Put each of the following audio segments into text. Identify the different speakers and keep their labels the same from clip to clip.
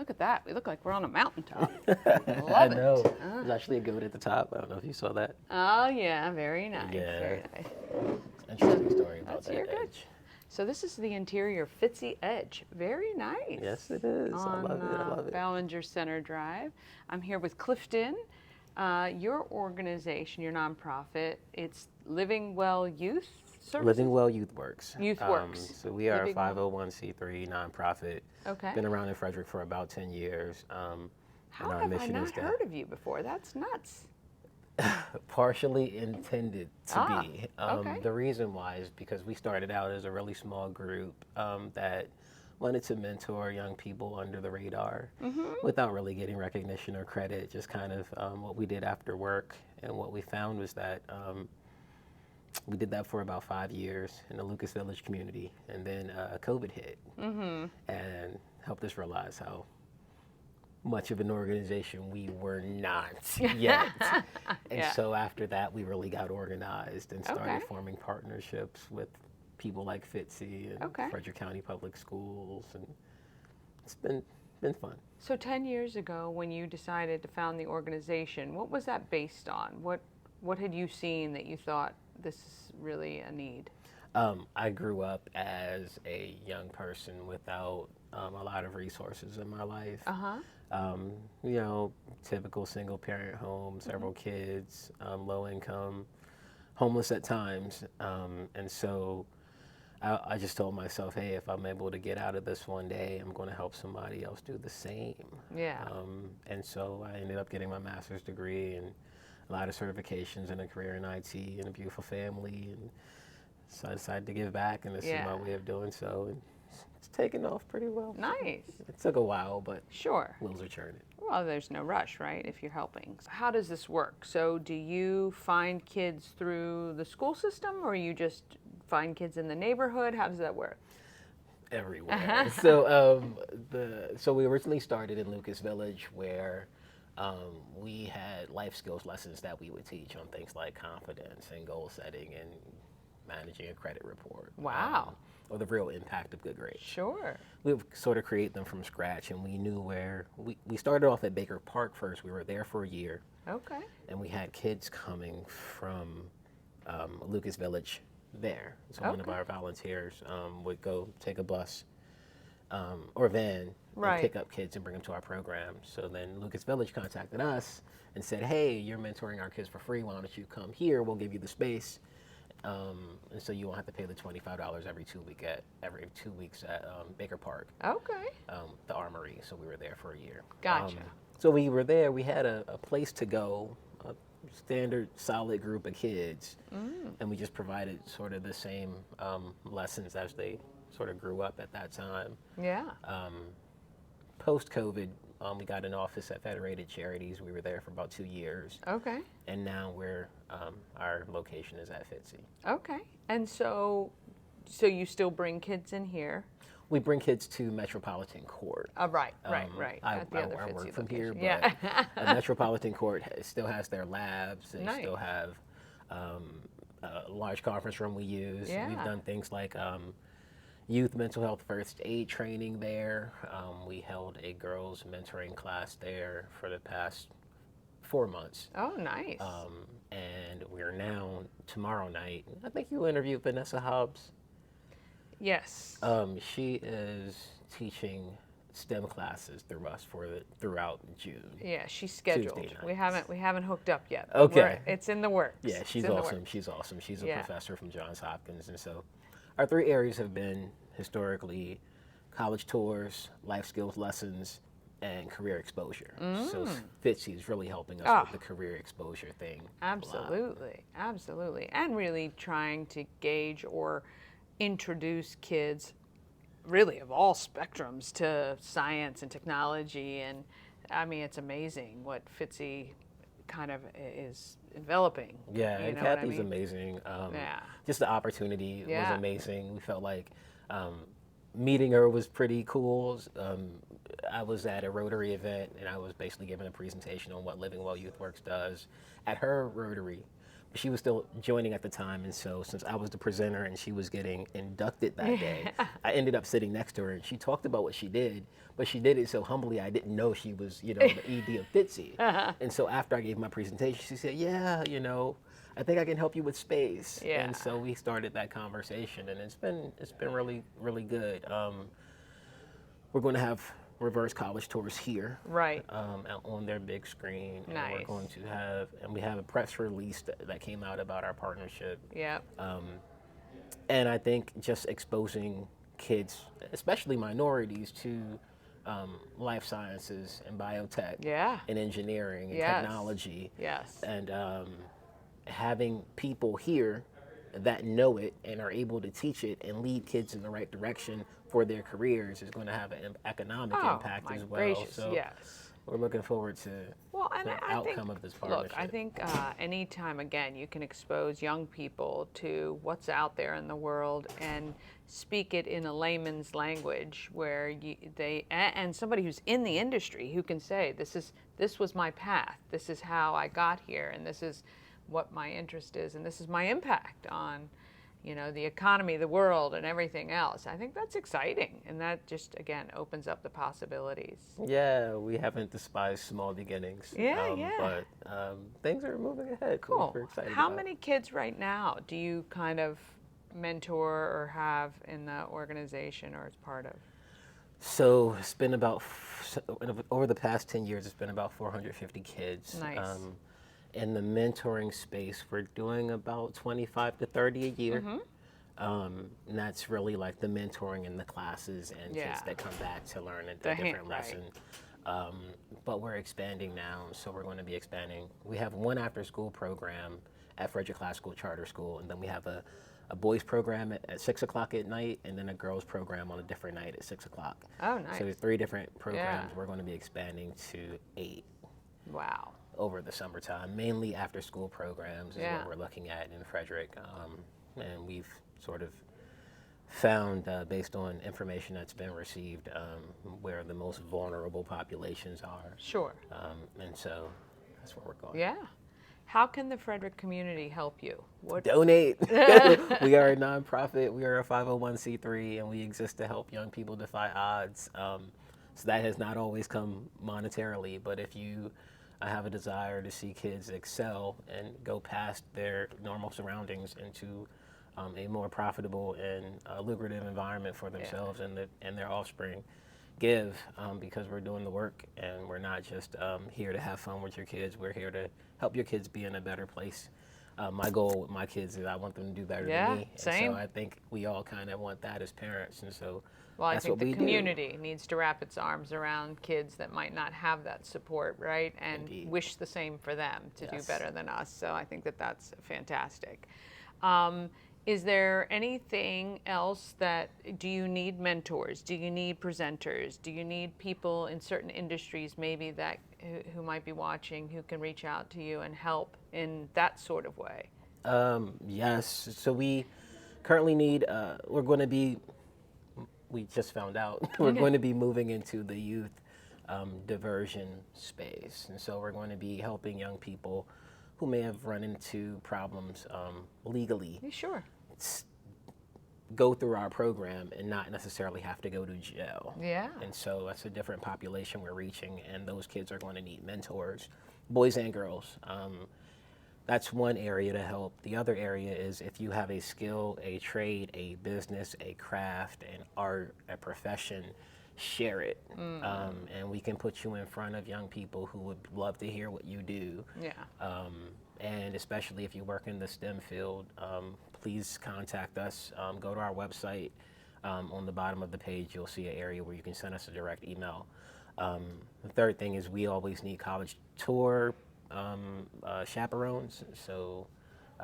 Speaker 1: Look at that. We look like we're on a mountaintop.
Speaker 2: I
Speaker 1: Love
Speaker 2: know.
Speaker 1: it.
Speaker 2: There's actually a goat at the top. I don't know if you saw that.
Speaker 1: Oh, yeah. Very nice.
Speaker 2: Yeah.
Speaker 1: Very nice.
Speaker 2: Interesting story about that
Speaker 1: You're good.
Speaker 2: edge.
Speaker 1: So this is the interior Fitzy Edge. Very nice.
Speaker 2: Yes, it is. I love it. I love it.
Speaker 1: Ballinger Center Drive. I'm here with Clifton. Your organization, your nonprofit, it's Living Well Youth Services?
Speaker 2: Living Well Youth Works.
Speaker 1: Youth Works.
Speaker 2: So we are
Speaker 1: Living
Speaker 2: a 501c3 nonprofit.
Speaker 1: Okay.
Speaker 2: Been around in Frederick for about 10 years.
Speaker 1: How have I not heard of you before? That's nuts.
Speaker 2: Partially intended to be.
Speaker 1: Okay.
Speaker 2: The reason why is because we started out as a really small group that wanted to mentor young people under the radar without really getting recognition or credit, just kind of what we did after work. And what we found was that we did that for about 5 years in the Lucas Village community. And then COVID hit and helped us realize how much of an organization we were not yet. And so after that, we really got organized and started forming partnerships with people like Fitzy and Frederick County Public Schools, and it's been fun.
Speaker 1: So 10 years ago, when you decided to found the organization, what was that based on? What had you seen that you thought this is really a need?
Speaker 2: I grew up as a young person without a lot of resources in my life. You know, typical single parent home, several kids, low income, homeless at times. And so I just told myself, hey, if I'm able to get out of this one day, I'm going to help somebody else do the same.
Speaker 1: Yeah.
Speaker 2: And so I ended up getting my master's degree and a lot of certifications and a career in IT and a beautiful family. And so I decided to give back, and this is my way of doing so. And it's taken off pretty well.
Speaker 1: Nice.
Speaker 2: It took a while, but
Speaker 1: sure,
Speaker 2: wheels are churning.
Speaker 1: Well, there's no rush, right, if you're helping. So how does this work? So do you find kids through the school system, or you just find kids in the neighborhood? How does that work?
Speaker 2: Everywhere. So we originally started in Lucas Village, where we had life skills lessons that we would teach on things like confidence and goal setting and managing a credit report.
Speaker 1: Wow.
Speaker 2: Or the real impact of good grades.
Speaker 1: Sure.
Speaker 2: We would sort of create them from scratch, and we knew where, we started off at Baker Park first. We were there for a year.
Speaker 1: Okay.
Speaker 2: And we had kids coming from Lucas Village there. So one of our volunteers would go take a bus or van and pick up kids and bring them to our program. So then Lucas Village contacted us and said, hey, you're mentoring our kids for free. Why don't you come here? We'll give you the space. And so you won't have to pay the $25 every 2 weeks at Baker Park.
Speaker 1: Okay.
Speaker 2: The Armory. So we were there for a year.
Speaker 1: Gotcha.
Speaker 2: So we were there. We had a place to go, a standard, solid group of kids, and we just provided sort of the same lessons as they sort of grew up at that time.
Speaker 1: Yeah.
Speaker 2: Post-COVID, we got an office at Federated Charities. We were there for about 2 years.
Speaker 1: Okay.
Speaker 2: And now our location is at Fitzy.
Speaker 1: Okay. And so you still bring kids in here?
Speaker 2: We bring kids to Metropolitan Court.
Speaker 1: Right.
Speaker 2: I work from here, but Metropolitan Court still has their labs. They still have a large conference room we use.
Speaker 1: Yeah.
Speaker 2: We've done things like youth mental health first aid training there. We held a girls mentoring class there for the past 4 months.
Speaker 1: Oh, nice.
Speaker 2: And we're now, tomorrow night, I think you interviewed Vanessa Hobbs.
Speaker 1: Yes.
Speaker 2: She is teaching STEM classes through us throughout June.
Speaker 1: Yeah, she's scheduled. We haven't hooked up yet.
Speaker 2: Okay.
Speaker 1: It's in the works.
Speaker 2: Yeah, she's awesome. She's awesome. She's a professor from Johns Hopkins, and so our 3 areas have been historically college tours, life skills lessons, and career exposure. So Fitzy is really helping us with the career exposure thing.
Speaker 1: Absolutely, absolutely. And really trying to gauge or introduce kids really of all spectrums to science and technology. And I mean, it's amazing what Fitzy kind of is enveloping.
Speaker 2: Yeah, and Kathy's amazing. Just the opportunity was amazing. We felt like meeting her was pretty cool. I was at a Rotary event, and I was basically giving a presentation on what Living Well Youth Works does at her Rotary. she was still joining at the time, and so since I was the presenter and she was getting inducted that day, I ended up sitting next to her, and she talked about what she did, but she did it so humbly I didn't know she was, the ED of Fitzy. And so after I gave my presentation, she said, "Yeah, I think I can help you with space."
Speaker 1: Yeah.
Speaker 2: And so we started that conversation, and it's been really really good. We're going to have reverse college tours here,
Speaker 1: Right.
Speaker 2: out on their big screen, and
Speaker 1: Nice.
Speaker 2: we're going to have, and we have a press release that came out about our partnership.
Speaker 1: Yep.
Speaker 2: And I think just exposing kids, especially minorities, to life sciences and biotech
Speaker 1: Yeah.
Speaker 2: and engineering and
Speaker 1: Yes.
Speaker 2: technology,
Speaker 1: Yes.
Speaker 2: and having people here that know it and are able to teach it and lead kids in the right direction for their careers is going to have an economic impact
Speaker 1: my
Speaker 2: as well.
Speaker 1: gracious,
Speaker 2: So
Speaker 1: yes.
Speaker 2: we're looking forward to
Speaker 1: Well, and
Speaker 2: the
Speaker 1: I think,
Speaker 2: outcome of this partnership.
Speaker 1: look, I think anytime, again, you can expose young people to what's out there in the world and speak it in a layman's language where and somebody who's in the industry who can say, this was my path, this is how I got here, and this is what my interest is, and this is my impact on the economy, the world, and everything else. I think that's exciting, and that just, again, opens up the possibilities.
Speaker 2: Yeah, we haven't despised small beginnings.
Speaker 1: Yeah.
Speaker 2: But things are moving ahead.
Speaker 1: Cool.
Speaker 2: We're excited
Speaker 1: How
Speaker 2: about.
Speaker 1: many kids right now do you kind of mentor or have in the organization or as part of?
Speaker 2: So it's been over the past 10 years, it's been about 450 kids.
Speaker 1: Nice.
Speaker 2: In the mentoring space, we're doing about 25 to 30 a year. And that's really like the mentoring in the classes and kids that come back to learn a different lesson. But we're expanding now, so we're going to be expanding. We have one after-school program at Frederick High School Charter School, and then we have a boys program at 6 o'clock at night, and then a girls program on a different night at 6 o'clock.
Speaker 1: Oh, nice.
Speaker 2: So there's 3 different programs.
Speaker 1: Yeah.
Speaker 2: We're going to be expanding to 8.
Speaker 1: Wow.
Speaker 2: Over the summertime, mainly after-school programs is
Speaker 1: Yeah.
Speaker 2: what we're looking at in Frederick, and we've sort of found, based on information that's been received, where the most vulnerable populations are.
Speaker 1: Sure.
Speaker 2: And so that's where we're going.
Speaker 1: Yeah. How can the Frederick community help you? What?
Speaker 2: Donate. We are a nonprofit. We are a 501c3, and we exist to help young people defy odds. So that has not always come monetarily, but if you have a desire to see kids excel and go past their normal surroundings into a more profitable and lucrative environment for themselves and their offspring, give, because we're doing the work, and we're not just here to have fun with your kids. We're here to help your kids be in a better place. My goal with my kids is I want them to do better than me.
Speaker 1: Same.
Speaker 2: And so I think we all kind of want that as parents, and so
Speaker 1: Well, I
Speaker 2: that's
Speaker 1: think
Speaker 2: what
Speaker 1: the
Speaker 2: we
Speaker 1: community needs to wrap its arms around kids that might not have that support, right? And
Speaker 2: Indeed.
Speaker 1: wish the same for them to do
Speaker 2: Yes.
Speaker 1: better than us. So I think that that's fantastic. Is there anything else do you need mentors? Do you need presenters? Do you need people in certain industries maybe who might be watching who can reach out to you and help in that sort of way?
Speaker 2: Yes. So we currently need, we just found out, we're going to be moving into the youth diversion space. And so we're going to be helping young people who may have run into problems legally
Speaker 1: Yeah, sure.
Speaker 2: go through our program and not necessarily have to go to jail.
Speaker 1: Yeah.
Speaker 2: And so that's a different population we're reaching, and those kids are going to need mentors, boys and girls. That's one area to help. The other area is if you have a skill, a trade, a business, a craft, an art, a profession, share it. And we can put you in front of young people who would love to hear what you do.
Speaker 1: Yeah.
Speaker 2: And especially if you work in the STEM field, please contact us. Go to our website. On the bottom of the page, you'll see an area where you can send us a direct email. The third thing is we always need college tour chaperones. So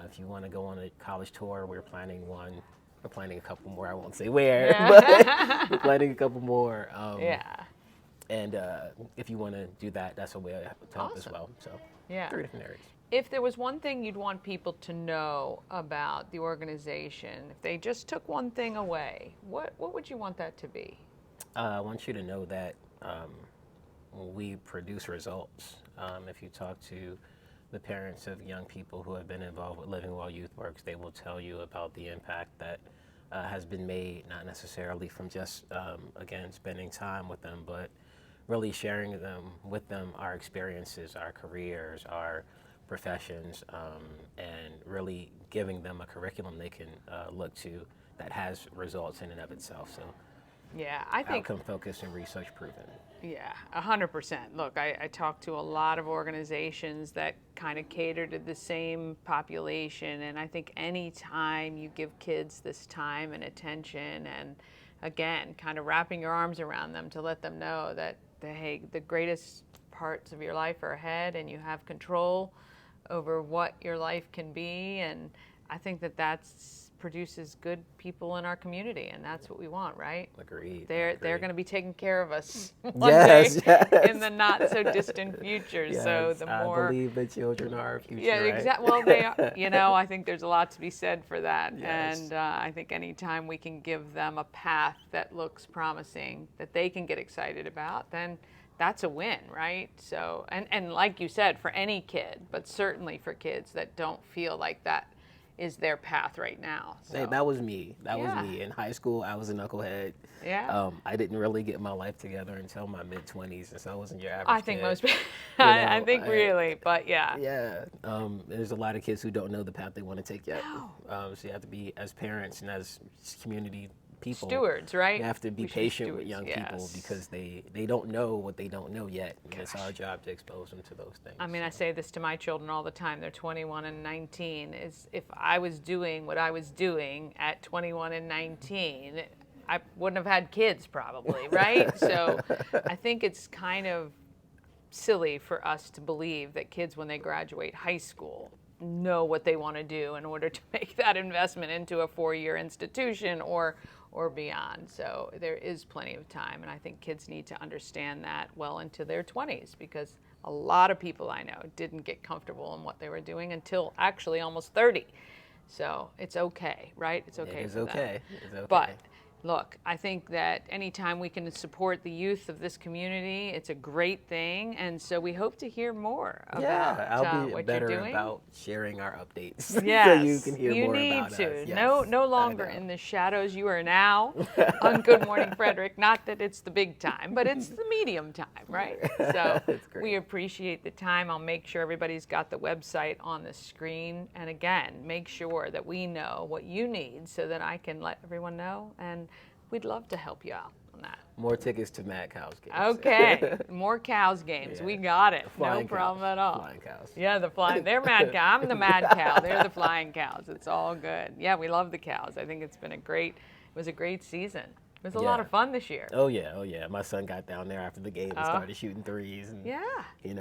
Speaker 2: if you want to go on a college tour, we're planning one. We're planning a couple more. I won't say where, but we're planning a couple more.
Speaker 1: Yeah.
Speaker 2: And if you want to do that, that's a way to help as
Speaker 1: Awesome.
Speaker 2: well. So
Speaker 1: Yeah.
Speaker 2: 3 different areas.
Speaker 1: If there was one thing you'd want people to know about the organization, if they just took one thing away, what would you want that to be?
Speaker 2: I want you to know that we produce results. If you talk to the parents of young people who have been involved with Living Well Youth Works, they will tell you about the impact that has been made, not necessarily from just, again, spending time with them, but really sharing with them our experiences, our careers, our professions, and really giving them a curriculum they can look to that has results in and of itself. So
Speaker 1: Yeah, I think
Speaker 2: outcome focused and research proven.
Speaker 1: Yeah, 100%. Look, I talk to a lot of organizations that kind of cater to the same population, and I think any time you give kids this time and attention, and again, kind of wrapping your arms around them to let them know that hey, the greatest parts of your life are ahead, and you have control over what your life can be, and I think that that's produces good people in our community, and that's what we want, right?
Speaker 2: Agreed.
Speaker 1: They're going to be taking care of us one
Speaker 2: Yes,
Speaker 1: day
Speaker 2: yes.
Speaker 1: in the not so distant future. So
Speaker 2: Yes,
Speaker 1: the
Speaker 2: I
Speaker 1: more,
Speaker 2: believe the children are our future.
Speaker 1: yeah,
Speaker 2: right?
Speaker 1: exactly. Well, they are. You know, I think there's a lot to be said for that,
Speaker 2: Yes.
Speaker 1: and I think anytime we can give them a path that looks promising, that they can get excited about, then that's a win, right? So, and like you said, for any kid, but certainly for kids that don't feel like that is their path right now. So.
Speaker 2: Hey, that was me. That
Speaker 1: Yeah.
Speaker 2: was me. In high school, I was a knucklehead.
Speaker 1: Yeah.
Speaker 2: I didn't really get my life together until my mid-20s, and so I wasn't your average
Speaker 1: I think
Speaker 2: kid.
Speaker 1: most people,
Speaker 2: You
Speaker 1: I
Speaker 2: know,
Speaker 1: think really, but yeah.
Speaker 2: Yeah, there's a lot of kids who don't know the path they want to take yet.
Speaker 1: No.
Speaker 2: So you have to be, as parents and as community people,
Speaker 1: Stewards, right?
Speaker 2: you have to be
Speaker 1: We should be
Speaker 2: patient with
Speaker 1: stewards,
Speaker 2: young people
Speaker 1: yes.
Speaker 2: because they don't know what they don't know yet. And it's our job to expose them to those things.
Speaker 1: I mean, I say this to my children all the time. They're 21 and 19. Is if I was doing what I was doing at 21 and 19, I wouldn't have had kids probably, right? So I think it's kind of silly for us to believe that kids, when they graduate high school, know what they want to do in order to make that investment into a 4-year institution or beyond. So there is plenty of time, and I think kids need to understand that well into their 20s, because a lot of people I know didn't get comfortable in what they were doing until actually almost 30. So it's okay, right? It's okay.
Speaker 2: It is
Speaker 1: for them.
Speaker 2: okay. It's okay.
Speaker 1: But look, I think that anytime we can support the youth of this community, it's a great thing, and so we hope to hear more about
Speaker 2: yeah, I'll be
Speaker 1: what
Speaker 2: better
Speaker 1: you're doing.
Speaker 2: about sharing our updates
Speaker 1: Yes,
Speaker 2: so you can hear
Speaker 1: you
Speaker 2: more
Speaker 1: need
Speaker 2: about
Speaker 1: to.
Speaker 2: us. Yes,
Speaker 1: No
Speaker 2: I
Speaker 1: longer
Speaker 2: know.
Speaker 1: in the shadows. You are now on Good Morning Frederick. Not that it's the big time, but it's the medium time, right? So
Speaker 2: That's great.
Speaker 1: we appreciate the time. I'll make sure everybody's got the website on the screen. And again, make sure that we know what you need so that I can let everyone know. And we'd love to help you out on that.
Speaker 2: More tickets to Mad Cows games.
Speaker 1: Okay, more cows games.
Speaker 2: Yeah.
Speaker 1: We got it. No
Speaker 2: Flying
Speaker 1: problem
Speaker 2: cows.
Speaker 1: at all.
Speaker 2: Flying cows.
Speaker 1: Yeah, the flying. They're mad cow. I'm the mad cow. They're the flying cows. It's all good. Yeah, we love the cows. I think it's been it was a great season. It was a lot
Speaker 2: Yeah.
Speaker 1: of fun this year.
Speaker 2: Oh yeah. My son got down there after the game and
Speaker 1: Oh.
Speaker 2: started shooting threes, and
Speaker 1: Yeah.
Speaker 2: he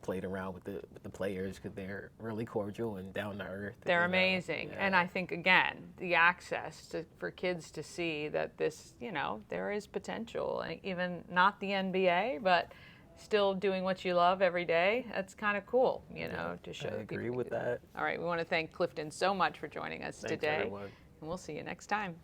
Speaker 2: played around with the players because they're really cordial and down to earth.
Speaker 1: They're
Speaker 2: and,
Speaker 1: amazing.
Speaker 2: yeah.
Speaker 1: And I think, again, the access for kids to see that this, there is potential, even not the NBA, but still doing what you love every day. That's kind of cool, to show
Speaker 2: I
Speaker 1: people
Speaker 2: agree
Speaker 1: can
Speaker 2: with
Speaker 1: do
Speaker 2: that.
Speaker 1: All right, we want to thank Clifton so much for joining us
Speaker 2: Thanks,
Speaker 1: today.
Speaker 2: everyone.
Speaker 1: And we'll see you next time.